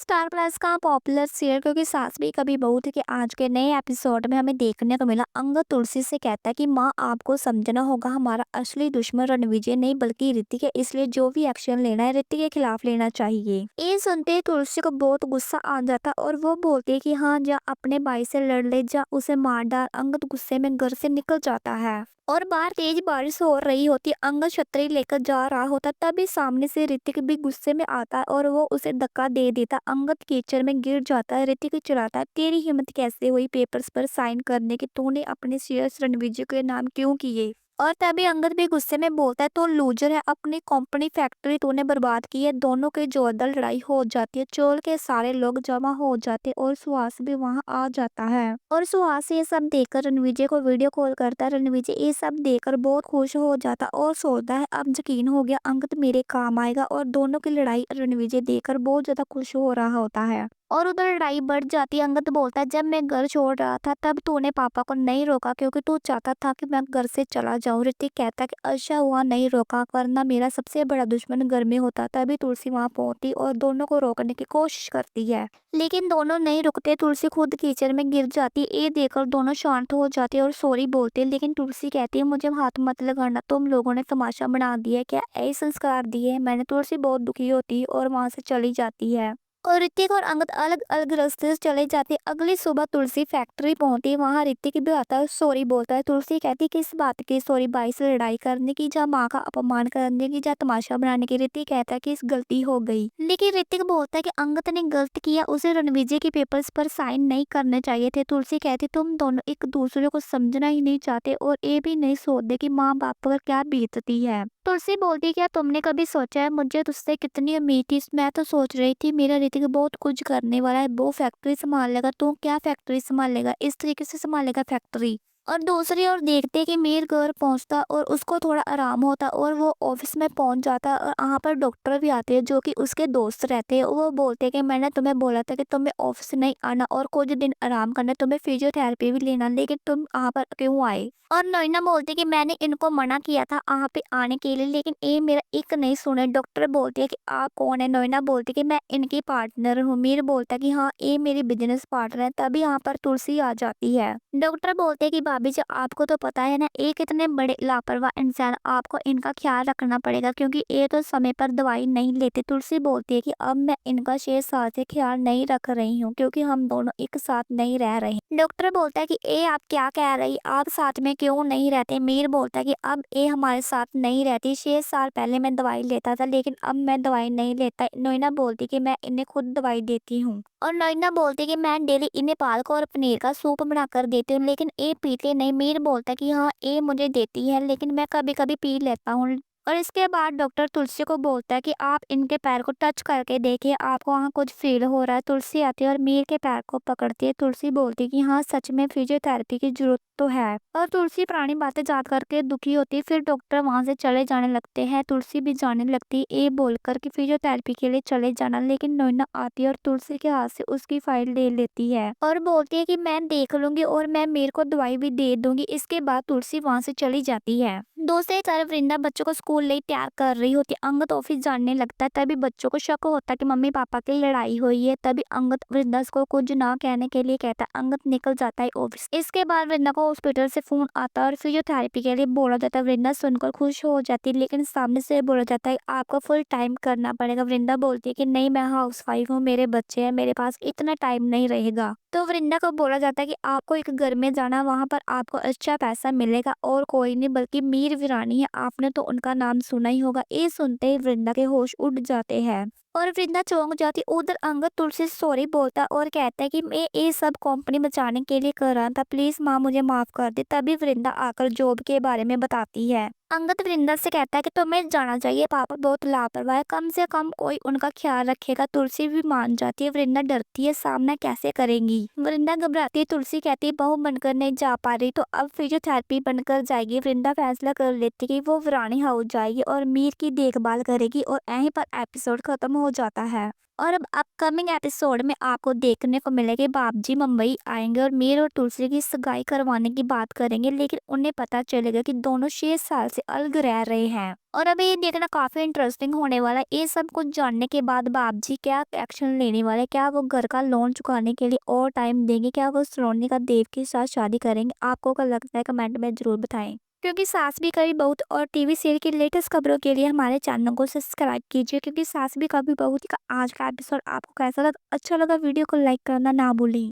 Star plus का popular serial क्योंकि सास भी कभी बहू थी कि आज के नए एपिसोड में हमें देखने को मिला अंगद तुलसी से कहता है कि माँ आपको समझना होगा हमारा असली दुश्मन रणविजय नहीं बल्कि ऋतिक है इसलिए जो भी एक्शन लेना है ऋतिक के खिलाफ लेना चाहिए। ये सुनते ही तुलसी को बहुत गुस्सा आ जाता और वो बोलती है कि हाँ जा अपने भाई से लड़ ले जा उसे मार डाल। अंगद गुस्से में घर से निकल जाता है और बाहर तेज बारिश हो रही होती। अंगद छतरी लेकर जा रहा होता तभी सामने से ऋतिक भी गुस्से में आता है और वो उसे धक्का दे देता। अंगद कीचड़ में गिर जाता है। ऋतिक चिढ़ाता है तेरी हिम्मत कैसे हुई पेपर्स पर साइन करने की, तूने अपने शेयर्स रणविजय के नाम क्यों किए। और तभी अंगद भी गुस्से में बोलता है तो लूजर है, अपनी कंपनी फैक्ट्री तूने बर्बाद की है। दोनों की जोरदार लड़ाई हो जाती है। चोल के सारे लोग जमा हो जाते और सुहास भी वहां आ जाता है और सुहास ये सब देखकर रणविजय को वीडियो कॉल करता है। रणविजय ये सब देखकर बहुत खुश हो जाता और सोचता है अब यकीन हो गया अंगद मेरे काम आएगा। और दोनों की लड़ाई रणविजय देखकर बहुत ज्यादा खुश हो रहा होता है और उधर लड़ाई बढ़ जाती है। अंगद बोलता है जब मैं घर छोड़ रहा था तब तूने पापा को नहीं रोका क्योंकि तू चाहता था कि मैं घर से चला जाऊं। ऋतिक कहता है कि अच्छा हुआ नहीं रोका वरना मेरा सबसे बड़ा दुश्मन घर में होता। तभी तुलसी वहां पहुंचती और दोनों को रोकने की कोशिश करती है लेकिन दोनों नहीं रुकते। तुलसी खुद कीचड़ में गिर जाती है। ये देखकर दोनों शांत हो जाते और सॉरी बोलते हैं लेकिन तुलसी कहती है मुझे हाथ मत लगाना, तुम लोगों ने तमाशा बना दिया क्या, ऐसे संस्कार दिए मैंने। तुलसी बहुत दुखी होती है और वहां से चली जाती है और ऋतिक और अंगद अलग अलग रास्ते से चले जाते। अगली सुबह तुलसी फैक्ट्री पहुंचती। वहां ऋतिक भी आता है, सॉरी बोलता है। तुलसी कहती किस बात की सॉरी, भाई से लड़ाई करने की, जा माँ का अपमान करने की, जा तमाशा बनाने की। ऋतिक कहता है कि इस गलती हो गई लेकिन ऋतिक बोलता है कि अंगद ने गलत किया, उसे रणविजय के पेपर्स पर साइन नहीं करने चाहिए थे। तुलसी कहती तुम दोनों एक दूसरे को समझना ही नहीं चाहते और ये भी नहीं सोचते कि माँ बाप पर क्या बीतती है। तुलसी बोलती क्या तुमने कभी सोचा है मुझे तुझसे कितनी उम्मीद थी। मैं तो सोच रही थी मेरा ऋतिक बहुत कुछ करने वाला है, वो फैक्ट्री संभाल लेगा, तू क्या फैक्ट्री संभालेगा, इस तरीके से संभालेगा फैक्ट्री। और दूसरी ओर देखते कि मीर घर पहुंचता और उसको थोड़ा आराम होता और वो ऑफिस में पहुंच जाता और वहाँ पर डॉक्टर भी आते हैं जो कि उसके दोस्त रहते हैं। वो बोलते कि मैंने तुम्हें बोला था कि तुम्हें ऑफिस नहीं आना और कुछ दिन आराम करना, तुम्हें फिजियोथेरेपी भी लेना, लेकिन तुम वहाँ पर क्यों आए। और नोइना बोलती कि मैंने इनको मना किया था वहाँ पे आने के लिए लेकिन ये मेरा एक नहीं सुने। डॉक्टर बोलती है कि आप कौन है। नोइना बोलती कि मैं इनकी पार्टनर हूँ। मीर बोलता कि हाँ ये मेरी बिजनेस पार्टनर है। तभी यहाँ पर तुलसी आ जाती है। डॉक्टर बोलते हैं कि भाभी जी आपको तो पता है ना ये कितने बड़े लापरवाह इंसान, आपको इनका ख्याल रखना पड़ेगा क्योंकि ये तो समय पर दवाई नहीं लेते। तुलसी बोलती है कि अब मैं इनका 6 साल से ख्याल नहीं रख रही हूँ क्योंकि हम दोनों एक साथ नहीं रह रहे। डॉक्टर बोलता है कि ये आप क्या कह रही, आप साथ में क्यों नहीं रहते। मीर बोलता है कि अब ये हमारे साथ नहीं रहती, 6 साल पहले मैं दवाई लेता था लेकिन अब मैं दवाई नहीं लेता। नोइना बोलती कि मैं इन्हें खुद दवाई देती हूँ और नोइना बोलती कि मैं डेली इन्हें पालक और पनीर का सूप बना कर देती हूँ लेकिन ये पीते नहीं। मीर बोलता कि हाँ ये मुझे देती है लेकिन मैं कभी कभी पी लेता हूँ। और इसके बाद डॉक्टर तुलसी को बोलता है कि आप इनके पैर को टच करके देखिए आपको वहाँ कुछ फील हो रहा है। तुलसी आती है और मीर के पैर को पकड़ती है। तुलसी बोलती है कि हाँ सच में फिजियोथेरेपी की जरूरत तो है और तुलसी पुरानी बातें याद करके दुखी होती है। फिर डॉक्टर वहां से चले जाने लगते हैं। तुलसी भी जाने लगती है ये बोलकर कि फिजियोथेरेपी के लिए चले जाना, लेकिन नोइना आती है और तुलसी के हाथ से उसकी फाइल ले लेती है और बोलती है कि मैं देख लूंगी और मैं मीर को दवाई भी दे दूंगी। इसके बाद तुलसी वहां से चली जाती है। दूसरी तरफ वृंदा बच्चों को स्कूल ले तैयार कर रही होती है। अंगद ऑफिस जाने लगता है। तभी बच्चों को शक होता है कि मम्मी पापा की लड़ाई हुई है। तभी अंगद वृंदा को कुछ ना कहने के लिए कहता है। अंगद निकल जाता है ऑफिस। इसके बाद वृंदा को हॉस्पिटल से फोन आता है और फिजियोथेरेपी के लिए बोला जाता है। वृंदा सुनकर खुश हो जाती है लेकिन सामने से बोला जाता है आपको फुल टाइम करना पड़ेगा। वृंदा बोलती है कि नहीं मैं हाउस वाइफ हूँ, मेरे बच्चे हैं, मेरे पास इतना टाइम नहीं रहेगा। तो वृंदा को बोला जाता है कि आपको एक घर में जाना, वहां पर आपको अच्छा पैसा मिलेगा और कोई नहीं बल्कि मीर वीरानी है, आपने तो उनका नाम सुना ही होगा। ये सुनते ही वृंदा के होश उड़ जाते हैं और वृंदा चौंक जाती। उधर अंगद तुलसी से सॉरी बोलता और कहता है कि मैं ये सब कंपनी बचाने के लिए कर रहा था, प्लीज माँ मुझे माफ कर दे। तभी वृंदा आकर जॉब के बारे में बताती है। अंगद वृंदा से कहता है कि तुम्हें जाना चाहिए, पापा बहुत लापरवाह है, कम से कम कोई उनका ख्याल रखेगा। तुलसी भी मान जाती है। वृंदा डरती है सामना कैसे करेंगी। वृंदा घबराती है। तुलसी कहती है बहू बनकर नहीं जा पा रही तो अब फिजियोथेरेपी बनकर जाएगी। वृंदा फैसला कर लेती कि वो वीरानी हाउस जाएगी और मीर की देखभाल करेगी और यहीं पर एपिसोड खत्म हो हो जाता है। और अब अपकमिंग एपिसोड में आपको देखने को मिलेगा कि बाबजी मुंबई आएंगे और मीर और तुलसी की सगाई करवाने की बात करेंगे, लेकिन उन्हें पता चलेगा कि दोनों 6 साल से अलग रह रहे हैं। और अभी ये देखना काफी इंटरेस्टिंग होने वाला है। ये सब कुछ जानने के बाद बाबजी क्या एक्शन लेने वाले हैं? क्या वो घर का लोन चुकाने के लिए और टाइम देंगे? क्या वो सोनिका देव के साथ शादी करेंगे? आपको क्या लगता है, कमेंट में जरूर बताएं। क्योंकि सास भी कभी बहू और टीवी सीरियल की लेटेस्ट खबरों के लिए हमारे चैनल को सब्सक्राइब कीजिए। क्योंकि सास भी कभी बहू का आज का एपिसोड आपको कैसा लगा, अच्छा लगा, वीडियो को लाइक करना ना भूलें।